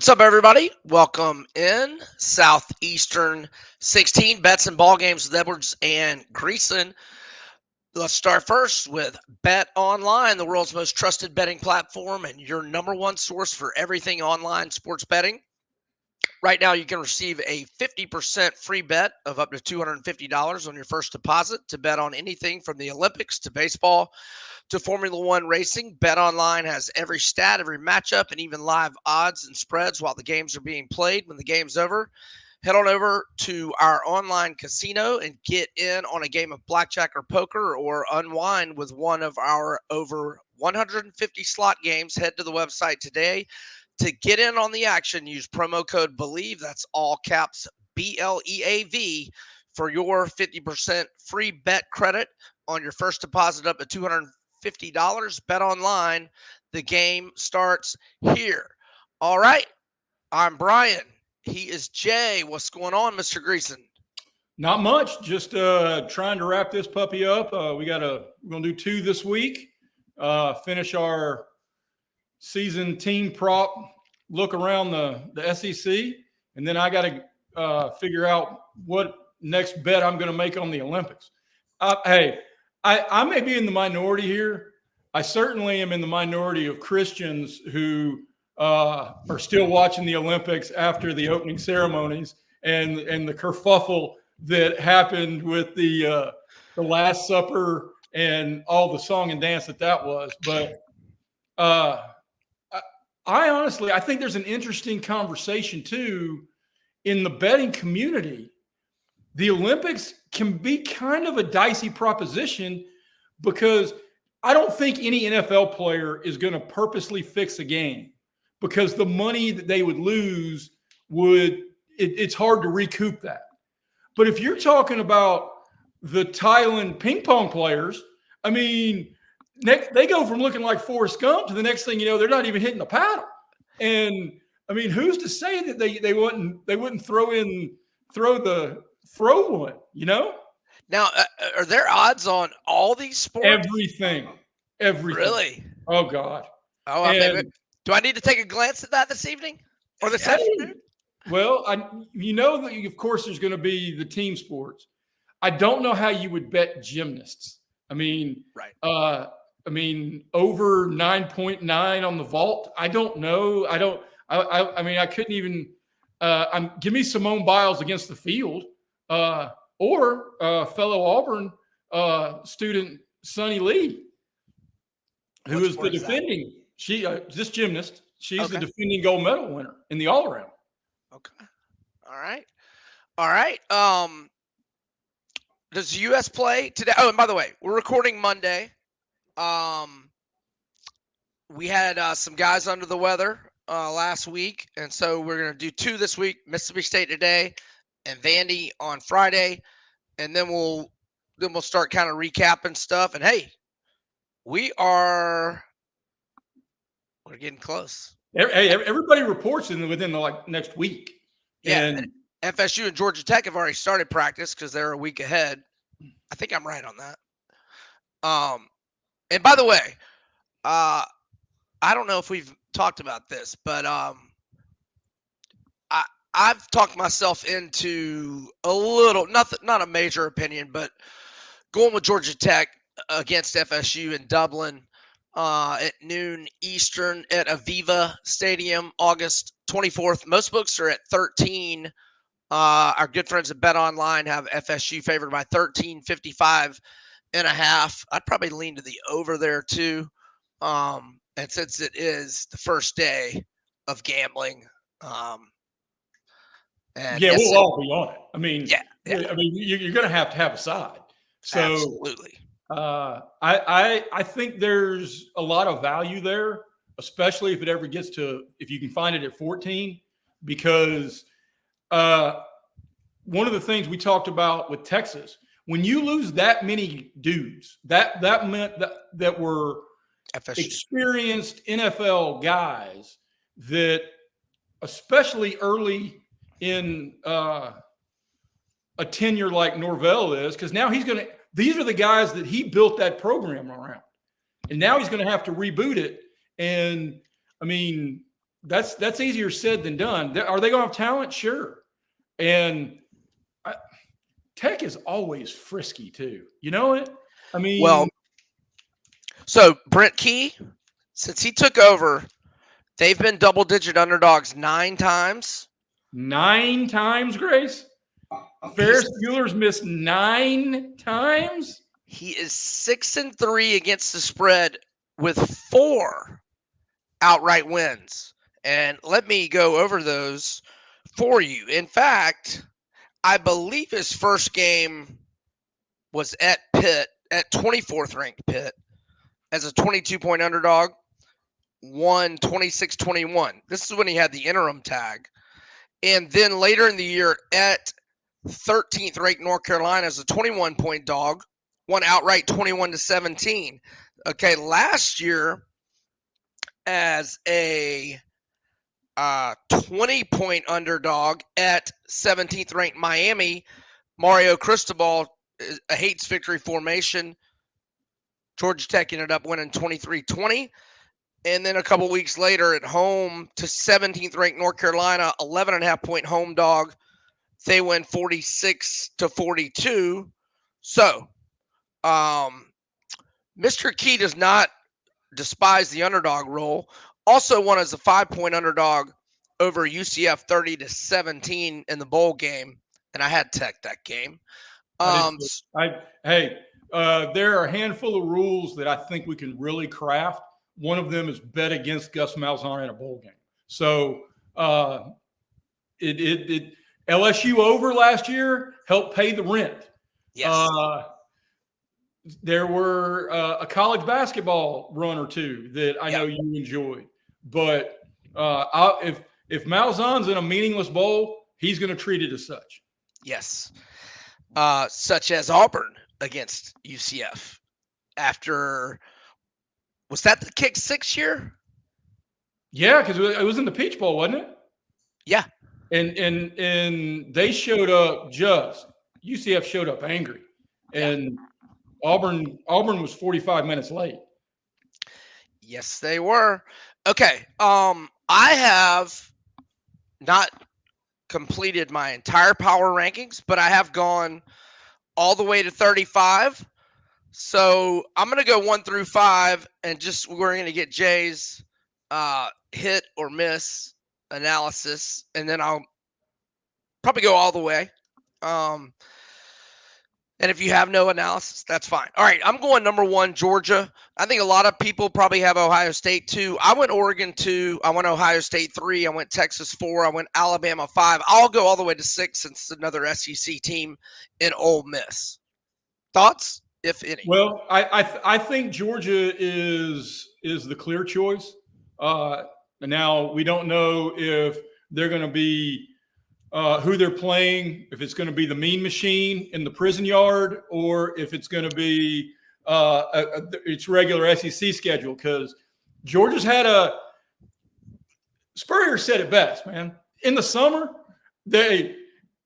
What's up, everybody? Welcome in Southeastern 16 bets and ball games with Edwards and Greeson. Let's start first with Bet Online, the world's most trusted betting platform and your number one source for everything online sports betting. Right now, you can receive a 50% free bet of up to $250 on your first deposit to bet on anything from the Olympics to baseball to Formula One racing. Bet Online has every stat, every matchup, and even live odds and spreads while the games are being played. When the game's over, head on over to our online casino and get in on a game of blackjack or poker or unwind with one of our over 150 slot games. Head to the website today to get in on the action. Use promo code BELIEVE, that's all caps BLEAV, for your 50% free bet credit on your first deposit up to $250. Bet Online, the game starts here. All right, I'm Brian. He is Jay. What's going on, Mr. Greeson? Not much. Just trying to wrap this puppy up. We're gonna do two this week. Finish our season team prop look around the SEC, and then I got to figure out what next bet I'm going to make on the Olympics. Hey, I may be in the minority here. I certainly am in the minority of Christians who are still watching the Olympics after the opening ceremonies and the kerfuffle that happened with the Last Supper and all the song and dance that was. But I think there's an interesting conversation too in the betting community. The Olympics can be kind of a dicey proposition because I don't think any NFL player is going to purposely fix a game because the money that they would lose it's hard to recoup that. But if you're talking about the Thailand ping pong players, I mean, they go from looking like Forrest Gump to the next thing you know, they're not even hitting the paddle. And I mean, who's to say that they wouldn't throw one, you know? Now, are there odds on all these sports? Everything. Really? Oh God. Oh, maybe. Do I need to take a glance at that this evening or this afternoon? Well, that of course there's going to be the team sports. I don't know how you would bet gymnasts. I mean, right. Over 9.9 on the vault. I don't know. I couldn't even. Give me Simone Biles against the field, or fellow Auburn student Sunny Lee, who is the defending. This gymnast. She's the defending gold medal winner in the all around. Okay. All right. Does the U.S. play today? Oh, and by the way, we're recording Monday. We had some guys under the weather last week, and so we're going to do two this week, Mississippi State today and Vandy on Friday, and then we'll start kind of recapping stuff. And hey, we're getting close. Hey, everybody reports within the next week. Yeah, and FSU and Georgia Tech have already started practice because they're a week ahead. I think I'm right on that. And by the way, I don't know if we've talked about this, but I've talked myself into a little, not a major opinion, but going with Georgia Tech against FSU in Dublin at noon Eastern at Aviva Stadium, August 24th. Most books are at 13. Our good friends at Bet Online have FSU favored by 13.55 and a half. I'd probably lean to the over there too. And since it is the first day of gambling, we'll all be on it. I mean, you're going to have a side. So absolutely. I think there's a lot of value there, especially if it ever gets if you can find it at 14, because one of the things we talked about with Texas, when you lose that many dudes, that meant that were FSU. Experienced NFL guys that, especially early in a tenure like Norvell is, because now these are the guys that he built that program around. And now he's going to have to reboot it. And I mean, that's easier said than done. Are they going to have talent? Sure. And Tech is always frisky too. You know it? I mean, Well, so Brent Key, since he took over, they've been double-digit underdogs 9 times. 9 times, Grace. Ferris Bueller's missed 9 times. He is 6-3 against the spread with 4 outright wins. And let me go over those for you. In fact, I believe his first game was at Pitt, at 24th ranked Pitt, as a 22-point underdog, won 26-21. This is when he had the interim tag. And then later in the year at 13th ranked North Carolina as a 21-point dog, won outright 21-17. Okay, last year as a 20-point underdog at 17th ranked Miami, Mario Cristobal, a Hates victory formation. Georgia Tech ended up winning 23-20. And then a couple weeks later at home to 17th ranked North Carolina, 11.5-point home dog. They win 46-42. So, Mr. Key does not despise the underdog role. Also won as a 5-point underdog over UCF 30-17 in the bowl game. And I had Tech that game. There are a handful of rules that I think we can really craft. One of them is bet against Gus Malzahn in a bowl game. So LSU over last year helped pay the rent. Yes. There were a college basketball run or two that I know you enjoyed. But if Malzahn's in a meaningless bowl, he's going to treat it as such. Yes. Such as Auburn against UCF after – was that the kick 6 year? Yeah, because it was in the Peach Bowl, wasn't it? Yeah. And they showed up UCF showed up angry. And Auburn was 45 minutes late. Yes, they were. Okay. I have not completed my entire power rankings, but I have gone all the way to 35. So I'm going to go 1 through 5, and we're going to get Jay's hit or miss analysis, and then I'll probably go all the way. And if you have no analysis, that's fine. All right, I'm going number 1, Georgia. I think a lot of people probably have Ohio State 2. I went Oregon 2. I went Ohio State 3. I went Texas 4. I went Alabama 5. I'll go all the way to 6 since it's another SEC team in Ole Miss. Thoughts, if any? Well, I think Georgia is the clear choice. Now, we don't know if they're going to be who they're playing, if it's going to be the Mean Machine in the prison yard, or if it's going to be its regular SEC schedule. Because Georgia's had Spurrier said it best, man. In the summer, there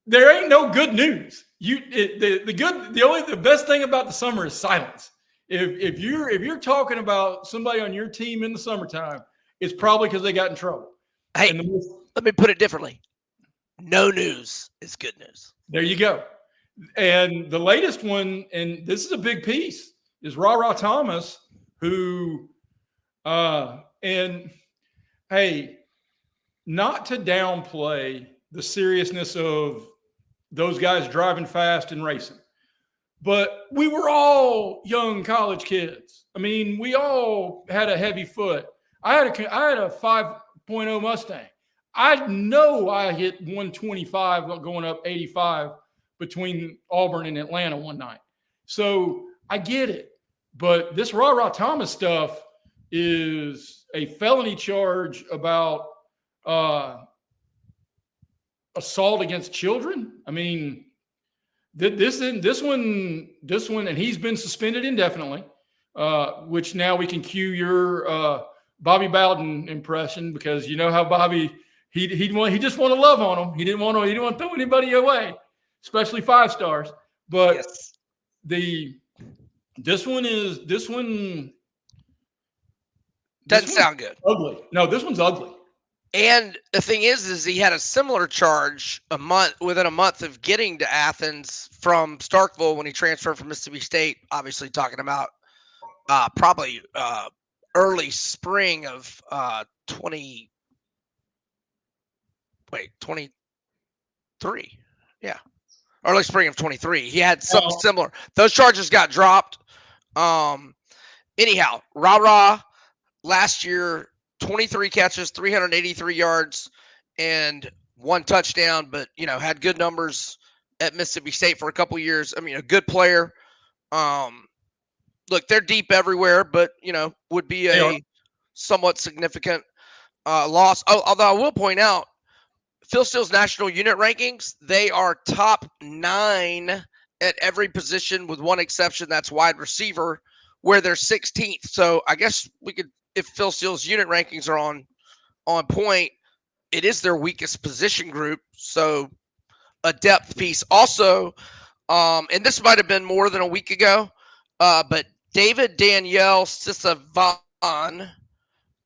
ain't no good news. The best thing about the summer is silence. If you're talking about somebody on your team in the summertime, it's probably because they got in trouble. Hey, let me put it differently. No news is good news. There you go. And the latest one, and this is a big piece, is Ra Thomas, who, and hey, not to downplay the seriousness of those guys driving fast and racing, but we were all young college kids. I mean, we all had a heavy foot. I had a 5.0 Mustang. I know I hit 125 going up 85 between Auburn and Atlanta one night. So I get it. But this Ra Thomas stuff is a felony charge about assault against children. I mean, this one, and he's been suspended indefinitely, which now we can cue your Bobby Bowden impression, because you know how Bobby he just want to love on them. He didn't want to throw anybody away, especially 5 stars. But yes. This one doesn't sound good. Ugly. No, this one's ugly. And the thing is he had a similar charge within a month of getting to Athens from Starkville when he transferred from Mississippi State. Obviously, talking about probably early spring of 23. Yeah, early spring of 23. He had something similar. Those charges got dropped. Anyhow, rah last year, 23 catches, 383 yards, and 1 touchdown, but had good numbers at Mississippi State for a couple years. I mean, a good player. Look, they're deep everywhere, but would be a somewhat significant loss. Although I will point out, Phil Steele's national unit rankings, they are top 9 at every position with one exception. That's wide receiver, where they're 16th. So I guess we could, if Phil Steele's unit rankings are on point, it is their weakest position group. So a depth piece. Also, and this might have been more than a week ago, but David Danielle Sisavon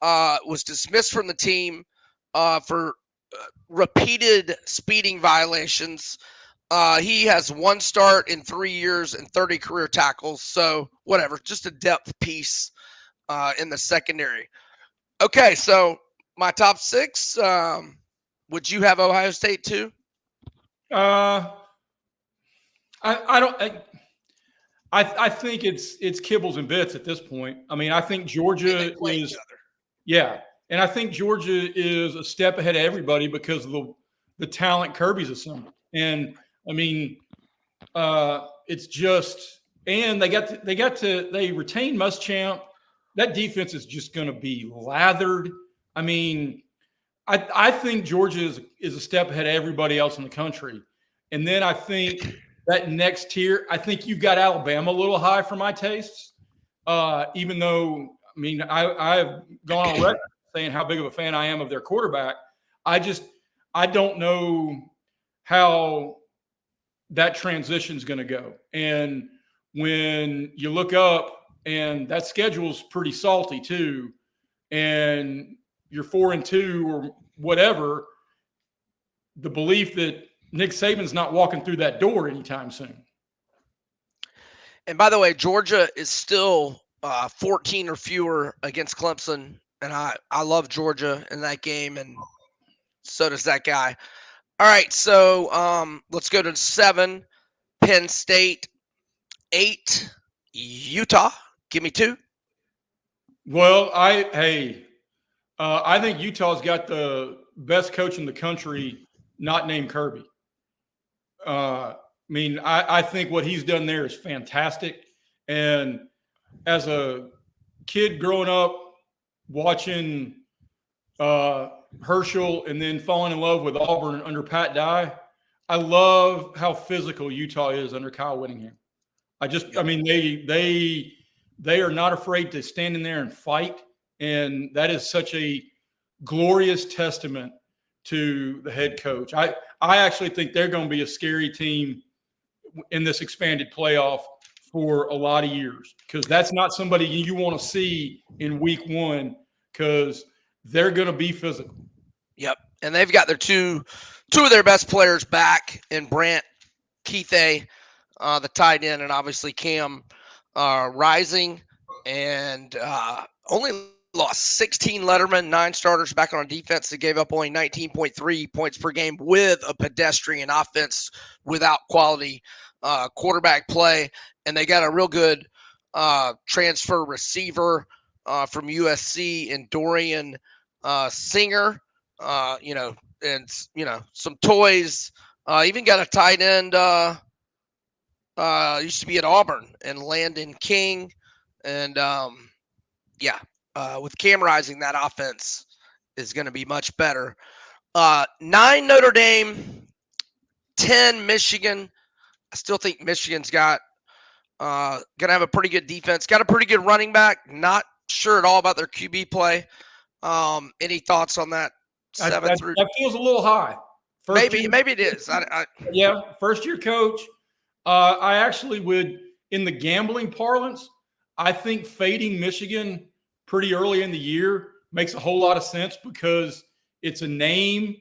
was dismissed from the team for repeated speeding violations. He has 1 start in 3 years and 30 career tackles. So whatever, just a depth piece in the secondary. Okay, so my top 6. Would you have Ohio State too? I don't. I think it's kibbles and bits at this point. I mean, I think Georgia is. Yeah, and I think Georgia is a step ahead of everybody because of the talent Kirby's assembled. And I mean, it's just, and they retained Muschamp. That defense is just going to be lathered. I mean, I think Georgia is a step ahead of everybody else in the country. And then I think that next tier, I think you've got Alabama a little high for my tastes. Even though, I mean, I've gone on record saying how big of a fan I am of their quarterback. I don't know how that transition is going to go. And when you look up, and that schedule's pretty salty too, and you're 4-2 or whatever, the belief that Nick Saban's not walking through that door anytime soon. And by the way, Georgia is still 14 or fewer against Clemson, and I love Georgia in that game, and so does that guy. All right, so let's go to 7, Penn State. 8, Utah. Give me 2. Well, I think Utah's got the best coach in the country, not named Kirby. I mean, I think what he's done there is fantastic. And as a kid growing up watching Herschel and then falling in love with Auburn under Pat Dye, I love how physical Utah is under Kyle Whittingham. I mean, they are not afraid to stand in there and fight. And that is such a glorious testament to the head coach. I actually think they're going to be a scary team in this expanded playoff for a lot of years, because that's not somebody you want to see in week 1, because they're going to be physical. Yep. And they've got their two of their best players back in Brant Keithay, the tight end, and obviously Cam Rising, and only lost 16 lettermen, 9 starters back on defense. They gave up only 19.3 points per game with a pedestrian offense without quality quarterback play. And they got a real good transfer receiver from USC in Dorian Singer, and, some toys. Even got a tight end used to be at Auburn, and Landon King. And, with Cam Rising, that offense is going to be much better. 9 Notre Dame, 10 Michigan. I still think Michigan's got going to have a pretty good defense. Got a pretty good running back. Not sure at all about their QB play. Any thoughts on that? That feels a little high. Maybe it is. Yeah, first-year coach. I actually would, in the gambling parlance, I think fading Michigan pretty early in the year makes a whole lot of sense, because It's a name.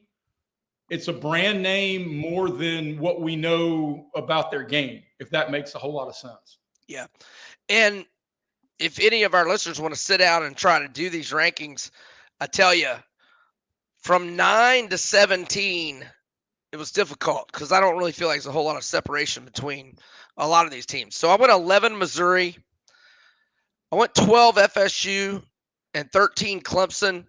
It's a brand name more than what we know about their game, if that makes a whole lot of sense. Yeah. And if any of our listeners want to sit down and try to do these rankings, I tell you, from 9 to 17, it was difficult because I don't really feel like there's a whole lot of separation between a lot of these teams. So I went 11 Missouri, I went 12 FSU, and 13 Clemson.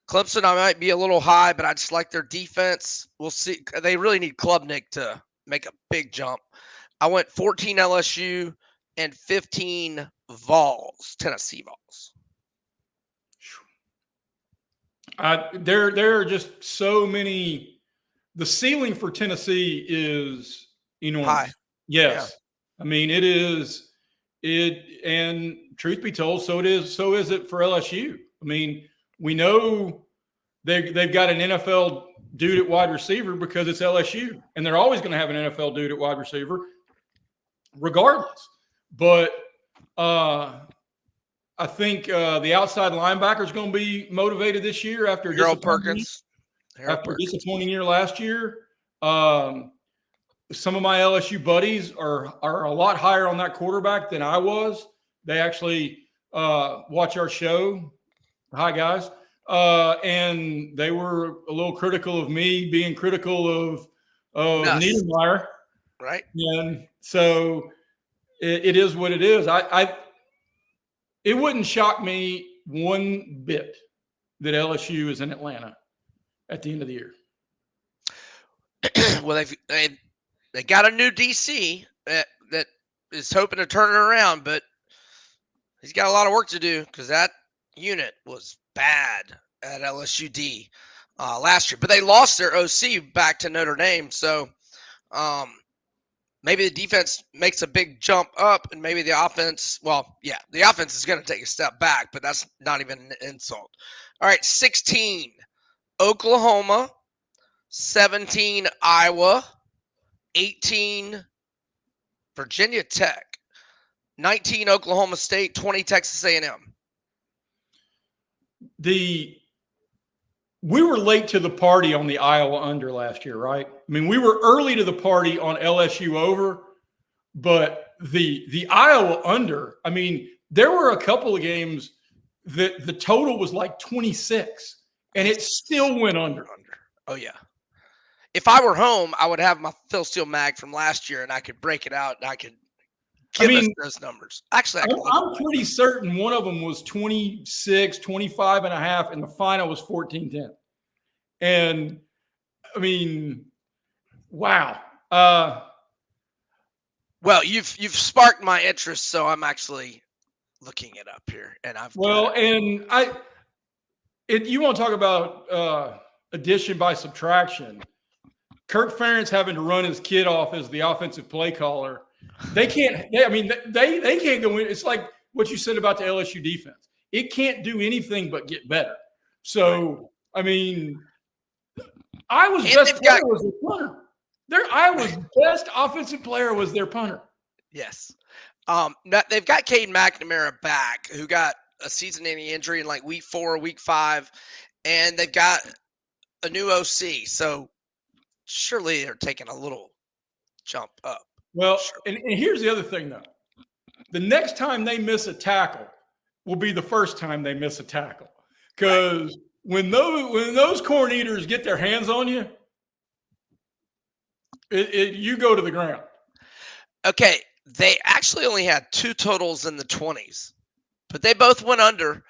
Clemson, I might be a little high, but I just like their defense. We'll see. They really need Klubnik to make a big jump. I went 14 LSU and 15 Vols, Tennessee Vols. There are just so many. The ceiling for Tennessee is enormous. High. Yes. Yeah. I mean, it is. And truth be told, so is it for LSU. I mean, we know they've got an NFL dude at wide receiver because it's LSU, and they're always going to have an NFL dude at wide receiver, regardless. But I think the outside linebacker is going to be motivated this year after Harold Perkins. After a disappointing year last year. Some of my LSU buddies are a lot higher on that quarterback than I was. They actually watch our show. Hi, guys. And they were a little critical of me being critical of Niedermeyer. Right. And so it is what it is. It wouldn't shock me one bit that LSU is in Atlanta at the end of the year. Well, they got a new DC that is hoping to turn it around, but he's got a lot of work to do because that unit was bad at LSUD last year. But they lost their OC back to Notre Dame, so maybe the defense makes a big jump up, and maybe the offense. Well, yeah, the offense is going to take a step back, but that's not even an insult. All right, 16, Oklahoma. 17, Iowa. 18, Virginia Tech. 19, Oklahoma State. 20, Texas A&M. We were late to the party on the Iowa under last year, right? I mean, we were early to the party on LSU over, but the Iowa under, I mean, there were a couple of games that the total was like 26, and it still went under. Oh, yeah. If I were home, I would have my Phil Steele mag from last year, and I could break it out, and I could give us those numbers. Actually, I'm pretty certain one of them was 26, 25 and a half, and the final was 14-10. And, I mean, wow. Well, you've sparked my interest, so I'm actually looking it up here, and you want to talk about addition by subtraction. Kirk Ferentz having to run his kid off as the offensive play caller. They can't go in. It's like what you said about the LSU defense. It can't do anything but get better. So, I mean, Iowa's best player was their punter. Iowa's best offensive player was their punter. Yes. They've got Caden McNamara back, who got a season-ending injury in like week 4 or week 5, and they've got a new OC. So surely they're taking a little jump up. Well, and here's the other thing, though. The next time they miss a tackle will be the first time they miss a tackle. Because when those corn eaters get their hands on you, you go to the ground. Okay, they actually only had 2 totals in the 20s, but they both went under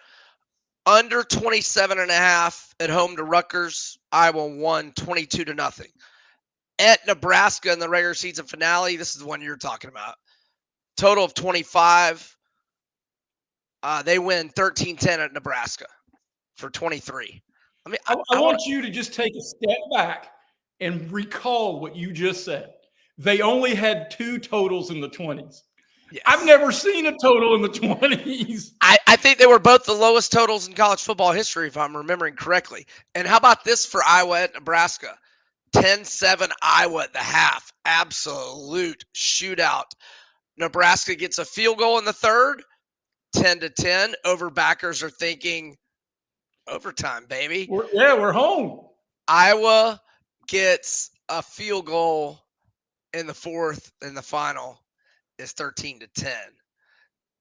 27.5 at home to Rutgers. Iowa won 22-0. At Nebraska in the regular season finale, this is the one you're talking about. Total of 25. They win 13-10 at Nebraska for 23. I mean, I want you to just take a step back and recall what you just said. They only had 2 totals in the 20s. Yes. I've never seen a total in the 20s. I think they were both the lowest totals in college football history, if I'm remembering correctly. And how about this for Iowa at Nebraska? 10-7 Iowa at the half. Absolute shootout. Nebraska gets a field goal in the third. 10-10. Overbackers are thinking overtime, baby. We're home. Iowa gets a field goal in the fourth in the final is 13-10.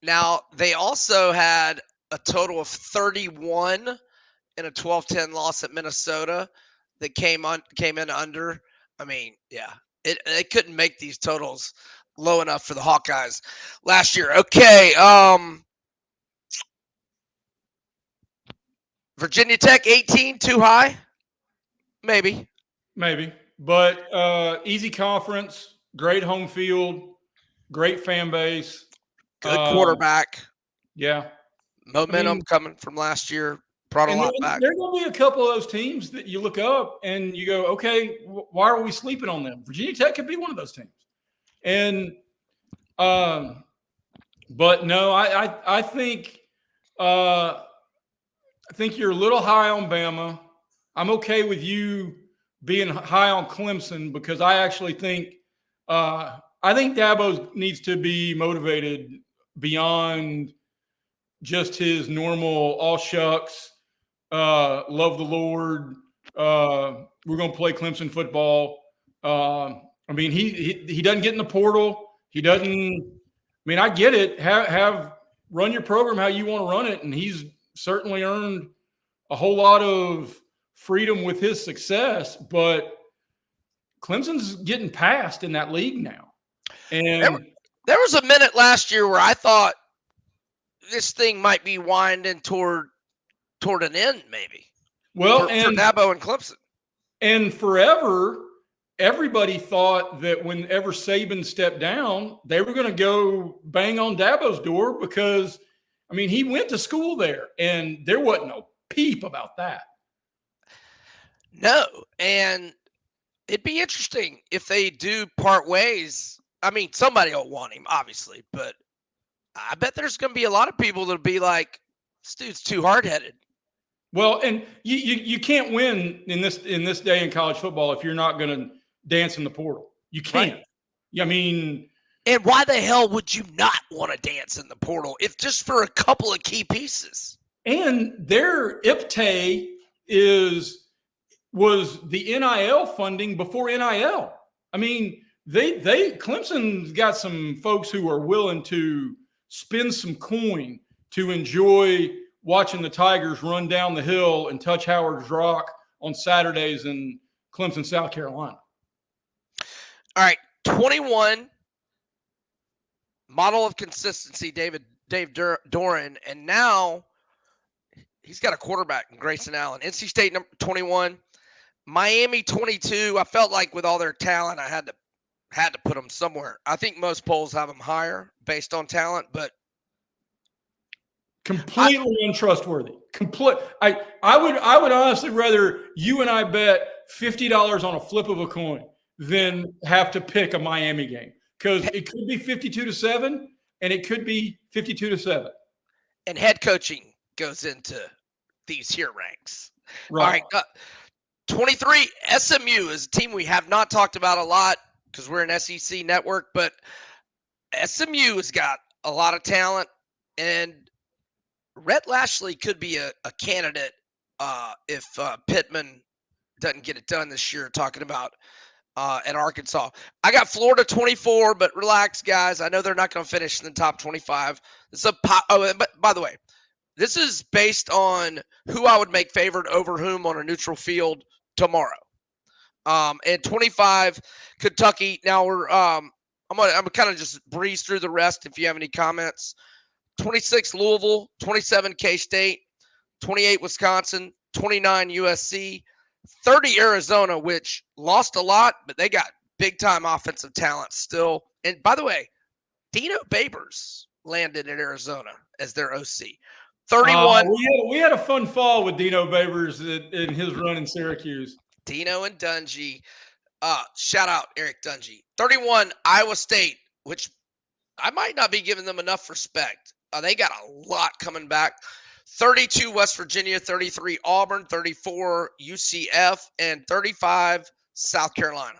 Now, they also had a total of 31 in a 12-10 loss at Minnesota that came in under. I mean, yeah, they couldn't make these totals low enough for the Hawkeyes last year. Okay, Virginia Tech 18 too high? Maybe. But easy conference, great home field, great fan base. Good quarterback. Yeah. Momentum coming from last year brought a lot back. There are going to be a couple of those teams that you look up and you go, okay, why are we sleeping on them? Virginia Tech could be one of those teams. And, but no, I think you're a little high on Bama. I'm okay with you being high on Clemson because I actually think Dabo needs to be motivated beyond just his normal all shucks, love the Lord. We're going to play Clemson football. I mean, he doesn't get in the portal. He doesn't. I mean, I get it. Have run your program how you want to run it, and he's certainly earned a whole lot of freedom with his success. But Clemson's getting passed in that league now, and there was a minute last year where I thought this thing might be winding toward an end, maybe. Well, for Dabo and Clemson. And forever, everybody thought that whenever Saban stepped down, they were going to go bang on Dabo's door because, I mean, he went to school there, and there wasn't no peep about that. No, and it'd be interesting if they do part ways. I mean, somebody will want him, obviously, but I bet there's going to be a lot of people that'll be like, this dude's too hard-headed. Well, and you can't win in this day in college football if you're not going to dance in the portal. You can't. Right. I mean, and why the hell would you not want to dance in the portal if just for a couple of key pieces? And their IPTAY was the NIL funding before NIL. I mean, Clemson's got some folks who are willing to spend some coin to enjoy watching the Tigers run down the hill and touch Howard's Rock on Saturdays in Clemson, South Carolina. All right, 21, model of consistency, Dave Doran, and now he's got a quarterback in Grayson Allen. NC State number 21, Miami 22. I felt like with all their talent, I had to put them somewhere. I think most polls have them higher based on talent, but completely untrustworthy. I would honestly rather you and I bet $50 on a flip of a coin than have to pick a Miami game because it could be 52-7 and it could be 52-7. And head coaching goes into these here ranks. Right. All right. 23, SMU is a team we have not talked about a lot because we're an SEC network, but SMU has got a lot of talent, and Rhett Lashley could be a candidate if Pittman doesn't get it done this year, talking about at Arkansas. I got Florida 24, but relax, guys. I know they're not going to finish in the top 25. But by the way, this is based on who I would make favored over whom on a neutral field tomorrow. And 25, Kentucky. Now I'm gonna kind of just breeze through the rest if you have any comments. 26, Louisville. 27, K-State. 28, Wisconsin. 29, USC. 30, Arizona, which lost a lot, but they got big-time offensive talent still. And by the way, Dino Babers landed in Arizona as their OC. 31. We had a fun fall with Dino Babers in his run in Syracuse. Dino and Dungy. Shout out Eric Dungy. 31, Iowa State, which I might not be giving them enough respect. They got a lot coming back. 32, West Virginia. 33, Auburn. 34, UCF. And 35, South Carolina.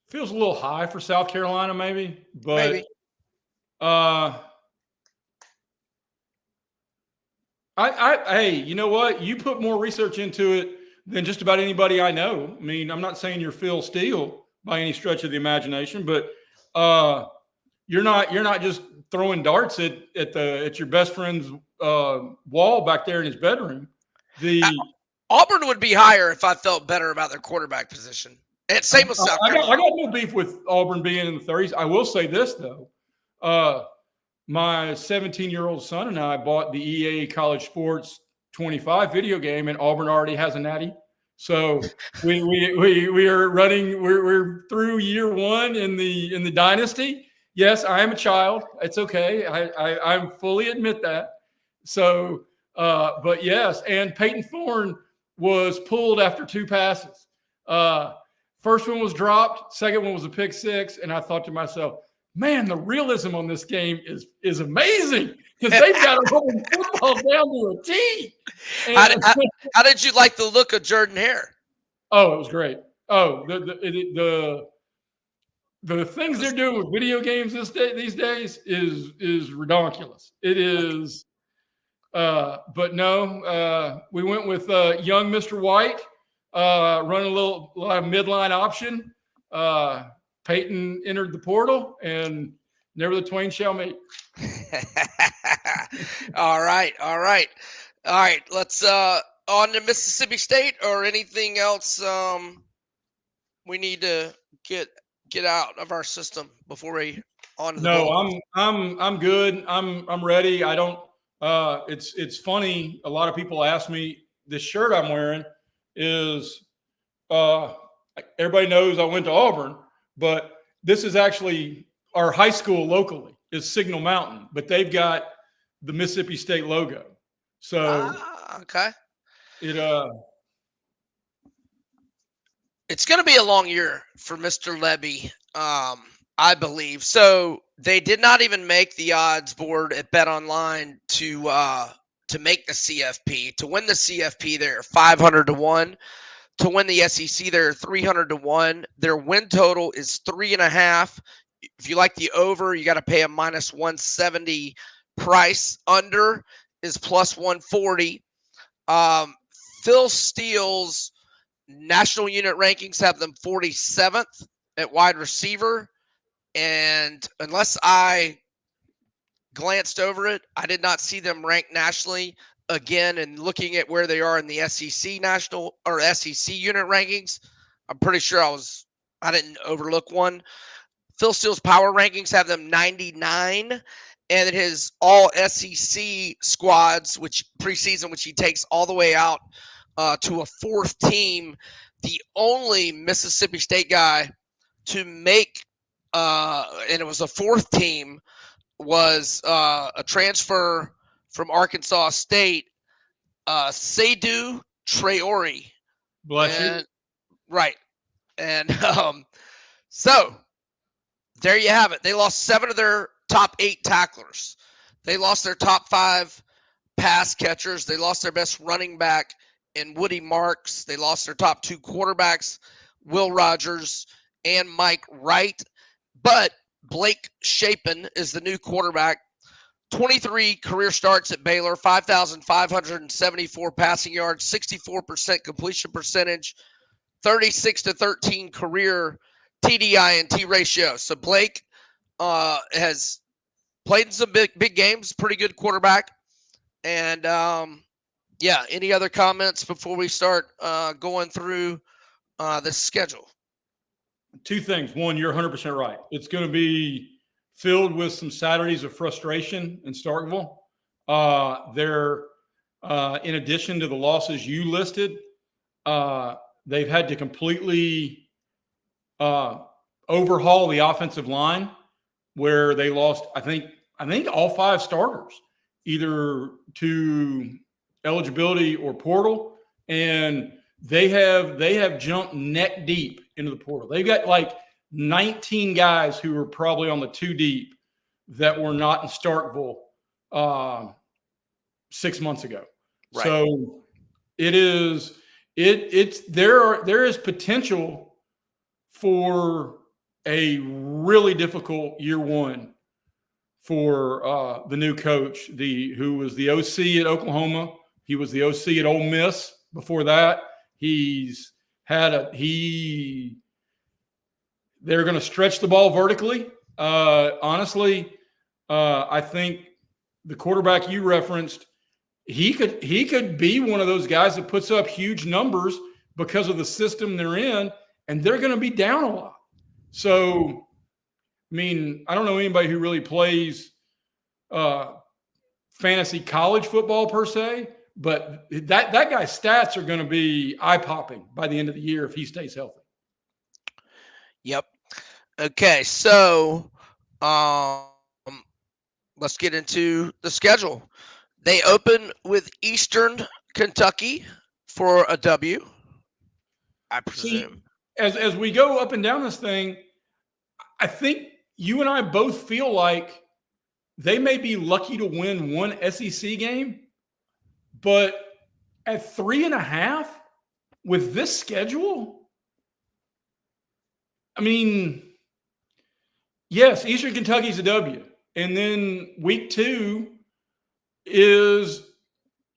Feels a little high for South Carolina, maybe. But maybe. Hey, you know what? You put more research into it than just about anybody I know. I mean, I'm not saying you're Phil Steele by any stretch of the imagination, but you're not just throwing darts at your best friend's wall back there in his bedroom. Auburn would be higher if I felt better about their quarterback position. And same with South Carolina. I got no beef with Auburn being in the 30s. I will say this though. My 17-year-old son and I bought the EA College Sports 25 video game, and Auburn already has a natty. So we are running. We're through year one in the dynasty. Yes, I am a child. It's okay. I fully admit that. So, but yes, and Peyton Thorne was pulled after 2 passes. First one was dropped. Second one was a pick 6, and I thought to myself, man, the realism on this game is amazing because they've got to run football down to a T. How did you like the look of Jordan Hare? Oh, it was great. Oh, the things they're doing with video games these days is ridiculous. It is. But no, we went with young Mr. White, running a lot of midline option. Peyton entered the portal, and never the twain shall meet. All right. Let's on to Mississippi State or anything else we need to get out of our system before we on to the No, I'm good. I'm ready. I don't. It's funny. A lot of people ask me. This shirt I'm wearing is. Everybody knows I went to Auburn. But this is actually our high school locally is Signal Mountain, but they've got the Mississippi State logo. So okay. It's going to be a long year for Mr. Lebby, I believe. So they did not even make the odds board at Bet Online to make the CFP. To win the CFP, they're 500 to 1. To win the SEC, they're 300 to 1. Their win total is 3.5. If you like the over, you got to pay a minus 170 price. Under is plus 140. Phil Steele's national unit rankings have them 47th at wide receiver. And unless I glanced over it, I did not see them ranked nationally. Again, and looking at where they are in the SEC national or SEC unit rankings, I'm pretty sure I didn't overlook one. Phil Steele's power rankings have them 99, and his all SEC squads, which preseason, which he takes all the way out to a 4th team. The only Mississippi State guy to make, and it was a 4th team, was a transfer from Arkansas State, Seydou Traore. Bless you. Right. And so there you have it. They lost 7 of their top 8 tacklers. They lost their top 5 pass catchers. They lost their best running back in Woody Marks. They lost their top 2 quarterbacks, Will Rogers and Mike Wright. But Blake Shapen is the new quarterback. 23 career starts at Baylor, 5,574 passing yards, 64% completion percentage, 36-13 career TDI&T ratio. So Blake has played in some big games, pretty good quarterback. And any other comments before we start going through the schedule? 2 things. One, you're 100% right. It's going to be filled with some Saturdays of frustration in Starkville. They're, in addition to the losses you listed, they've had to completely overhaul the offensive line, where they lost, I think all 5 starters, either to eligibility or portal, and they have jumped neck deep into the portal. They've got like 19 guys who are probably on the 2 deep that were not in Starkville 6 months ago. Right. So there is potential for a really difficult year one for the new coach, who was the OC at Oklahoma. He was the OC at Ole Miss before that. They're going to stretch the ball vertically. Honestly, I think the quarterback you referenced, he could be one of those guys that puts up huge numbers because of the system they're in, and they're going to be down a lot. So, I mean, I don't know anybody who really plays fantasy college football per se, but that guy's stats are going to be eye-popping by the end of the year if he stays healthy. Yep. Okay, so let's get into the schedule. They open with Eastern Kentucky for a W, I presume. See, as we go up and down this thing, I think you and I both feel like they may be lucky to win one SEC game, but at 3.5 with this schedule, I mean, yes, Eastern Kentucky's a W. And then week 2 is,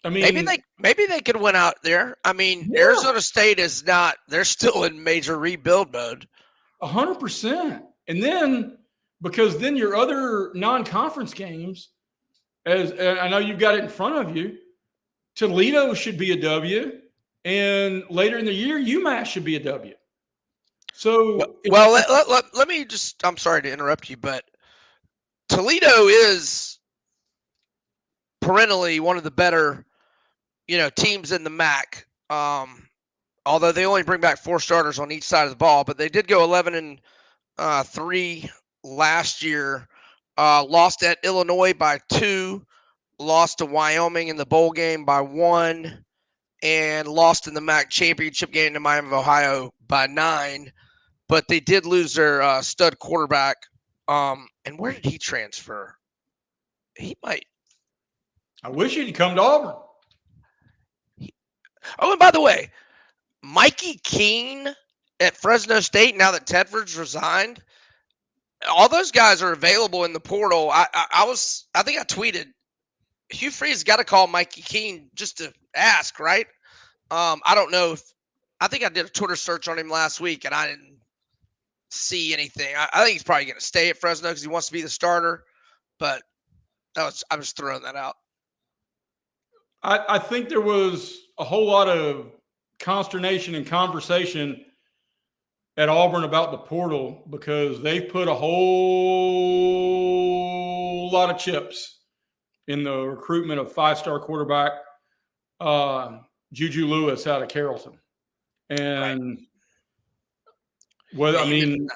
I mean, maybe they could win out there. I mean, yeah. Arizona State is not; they're still in major rebuild mode. 100%. And then because then your other non-conference games, as I know you've got it in front of you, Toledo should be a W, and later in the year, UMass should be a W. So, let me just, I'm sorry to interrupt you, but Toledo is perennially one of the better, teams in the MAC. Although they only bring back 4 starters on each side of the ball, but they did go 11-3 last year. Lost at Illinois by 2, lost to Wyoming in the bowl game by 1, and lost in the MAC championship game to Miami of Ohio by 9. But they did lose their stud quarterback. And where did he transfer? He might. I wish he'd come to Auburn. Oh, and by the way, Mikey Keene at Fresno State, now that Tedford's resigned, all those guys are available in the portal. I think I tweeted, Hugh Freeze got to call Mikey Keene just to ask, right? I don't know I think I did a Twitter search on him last week, and I didn't see anything. I think he's probably going to stay at Fresno because he wants to be the starter, but I was throwing that out. I think there was a whole lot of consternation and conversation at Auburn about the portal because they've put a whole lot of chips in the recruitment of 5-star quarterback Juju Lewis out of Carrollton. And whether, I mean,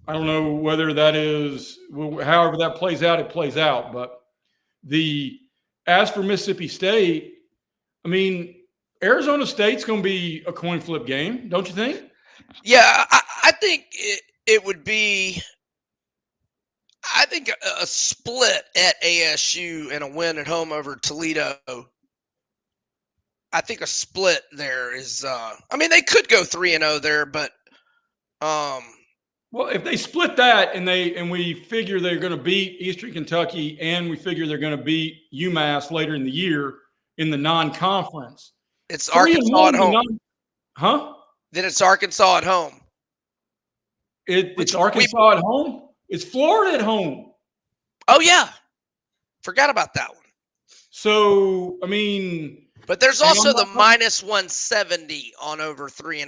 I don't know whether that is, however that plays out, it plays out. But as for Mississippi State, I mean, Arizona State's going to be a coin flip game, don't you think? Yeah, I think it would be, I think a split at ASU and a win at home over Toledo. I think a split there is, I mean, they could go 3-0 there, but. Well, if they split that and we figure they're going to beat Eastern Kentucky and we figure they're going to beat UMass later in the year in the non-conference. It's Arkansas at home. Huh? Then it's Arkansas at home. It's Arkansas at home? It's Florida at home. Oh, yeah. Forgot about that one. So, I mean. But there's also the minus 170 on over 3.5.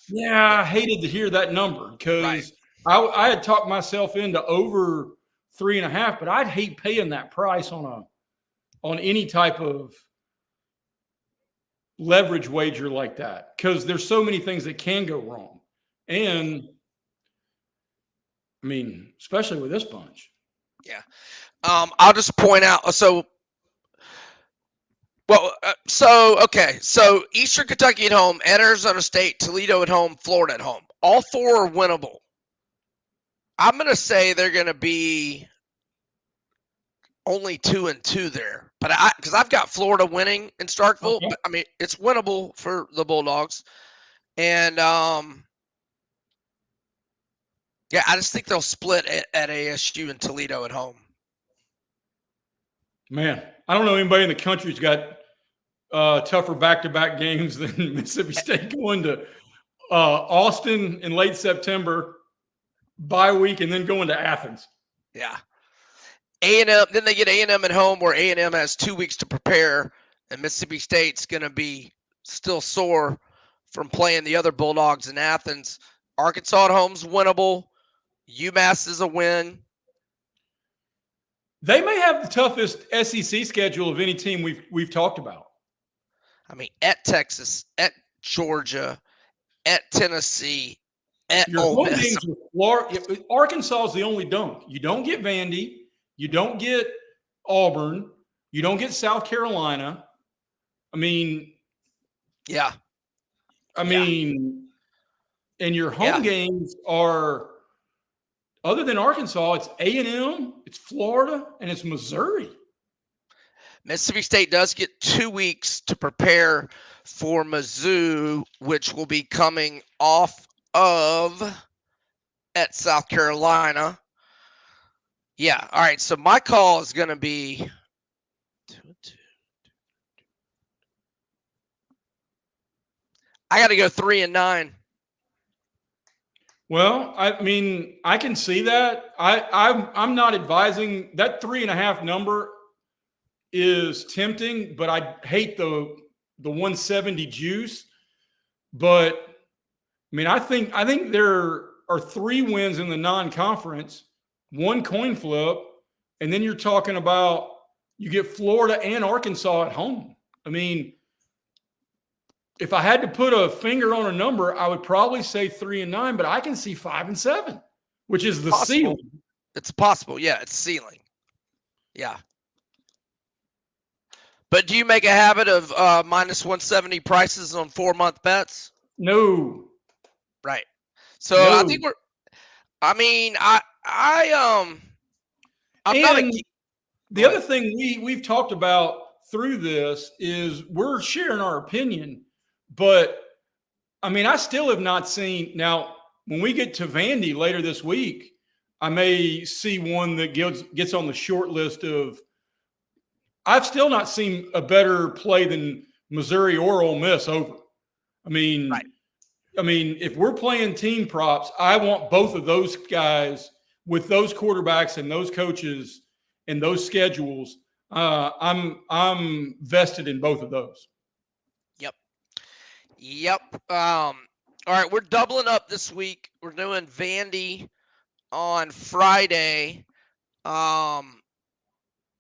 Yeah, I hated to hear that number because I had talked myself into over 3.5, but I'd hate paying that price on any type of leverage wager like that because there's so many things that can go wrong. And I mean, especially with this bunch. Yeah. I'll just point out. So Eastern Kentucky at home, Arizona State, Toledo at home, Florida at home. All 4 are winnable. I'm going to say they're going to be only 2-2 there, but because I've got Florida winning in Starkville. Okay. But, I mean, it's winnable for the Bulldogs, and yeah, I just think they'll split at ASU and Toledo at home. Man, I don't know anybody in the country who's got tougher back-to-back games than Mississippi State going to Austin in late September, bye week, and then going to Athens. Yeah. A&M, then they get A&M at home, where A&M has 2 weeks to prepare, and Mississippi State's going to be still sore from playing the other Bulldogs in Athens. Arkansas at home's winnable. UMass is a win. They may have the toughest SEC schedule of any team we've talked about. I mean, at Texas, at Georgia, at Tennessee, at Your Ole home Miss. games with Florida. Arkansas is the only dunk. You don't get Vandy. You don't get Auburn. You don't get South Carolina. I mean, Yeah. and your home games are, other than Arkansas, it's A&M, it's Florida, and it's Missouri. Mississippi State does get 2 weeks to prepare for Mizzou, which will be coming off of at South Carolina. Yeah. All right. So my call is going to be I got to go 3-9. Well, I mean, I can see that. I'm not advising that 3.5 number is tempting, but I hate the 170 juice. But I mean, I think there are 3 wins in the non-conference, 1 coin flip, and then you're talking about you get Florida and Arkansas at home. I mean, if I had to put a finger on a number, I would probably say 3-9, but I can see 5-7, which is the ceiling. It's possible. Yeah, it's ceiling. Yeah. But do you make a habit of minus 170 prices on 4-month bets? No. Right. So no. I think I'm the other thing we've talked about through this is we're sharing our opinion, but I mean, I still have not seen. Now, when we get to Vandy later this week, I may see one that gets on the short list of. I've still not seen a better play than Missouri or Ole Miss over. I mean, if we're playing team props, I want both of those guys with those quarterbacks and those coaches and those schedules. I'm vested in both of those. Yep. All right, we're doubling up this week. We're doing Vandy on Friday.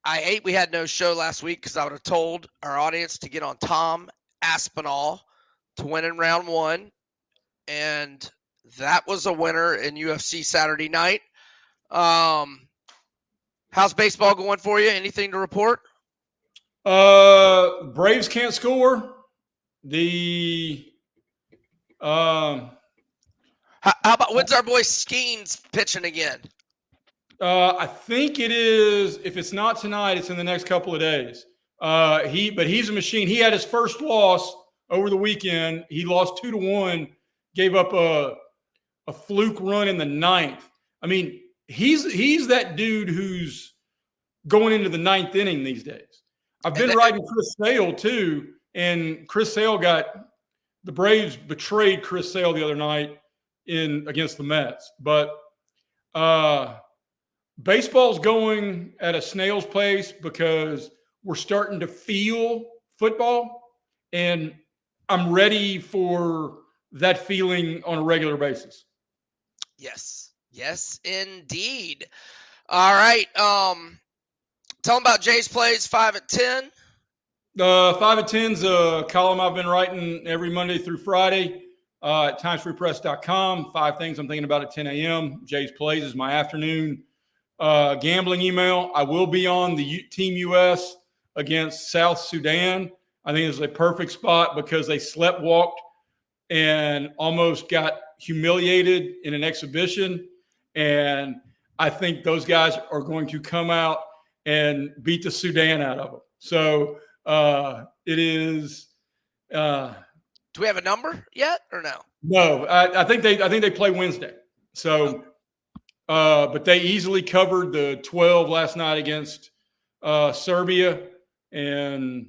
I hate we had no show last week because I would have told our audience to get on Tom Aspinall to win in round 1. And that was a winner in UFC Saturday night. How's baseball going for you? Anything to report? Braves can't score. How about when's our boy Skeens pitching again? I think it is. If it's not tonight, it's in the next couple of days. But he's a machine. He had his first loss over the weekend. He lost 2-1. Gave up a fluke run in the 9th. I mean, he's that dude who's going into the 9th inning these days. I've been riding Chris Sale too, and Chris Sale the Braves betrayed Chris Sale the other night against the Mets. But baseball's going at a snail's pace because we're starting to feel football, and I'm ready for that feeling on a regular basis. Yes, indeed. All right. Tell them about Jay's Plays 5 at 10. 5 at 10's a column I've been writing every Monday through Friday at timesfreepress.com. 5 things I'm thinking about at 10 a.m. Jay's Plays is my afternoon gambling email. I will be on the Team US against South Sudan. I think it's a perfect spot because they sleptwalked and almost got humiliated in an exhibition. And I think those guys are going to come out and beat the Sudan out of them. So it is. Do we have a number yet or no? No, I think they play Wednesday. So, but they easily covered the 12 last night against Serbia and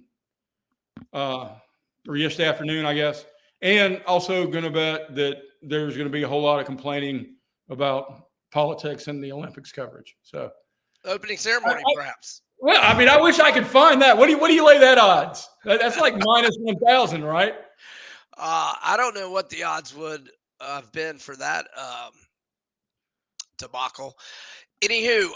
or yesterday afternoon, I guess. And also going to bet that there's going to be a whole lot of complaining about politics in the Olympics coverage. So Opening ceremony, perhaps. well, I mean, I wish I could find that. What do you lay that odds? That's like minus 1,000, right? I don't know what the odds would have been for that debacle. Anywho,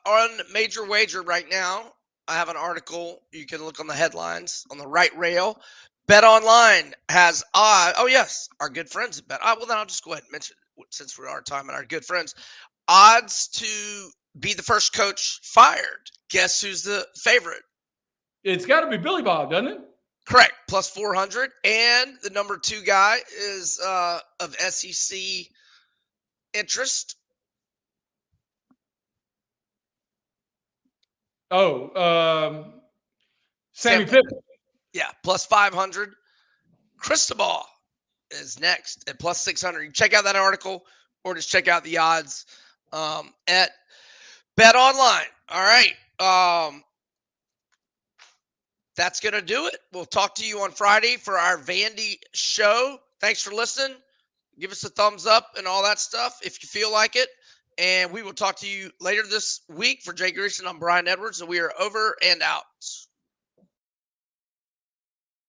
on Major Wager right now, I have an article. You can look on the headlines on the right rail. Bet Online has oh yes, our good friends at Bet. Well, then I'll just go ahead and mention it, since we are talking about our good friends. Odds to be the first coach fired. Guess who's the favorite? It's got to be Billy Bob, doesn't it? Correct, plus 400. And the number 2 guy is of SEC interest. Oh, Sammy Pittman. Yeah, plus 500. Cristobal is next at plus 600. You check out that article or just check out the odds at Bet Online. All right. That's going to do it. We'll talk to you on Friday for our Vandy show. Thanks for listening. Give us a thumbs up and all that stuff if you feel like it. And we will talk to you later this week. For Jay Greeson, I'm Brian Edwards, and we are over and out.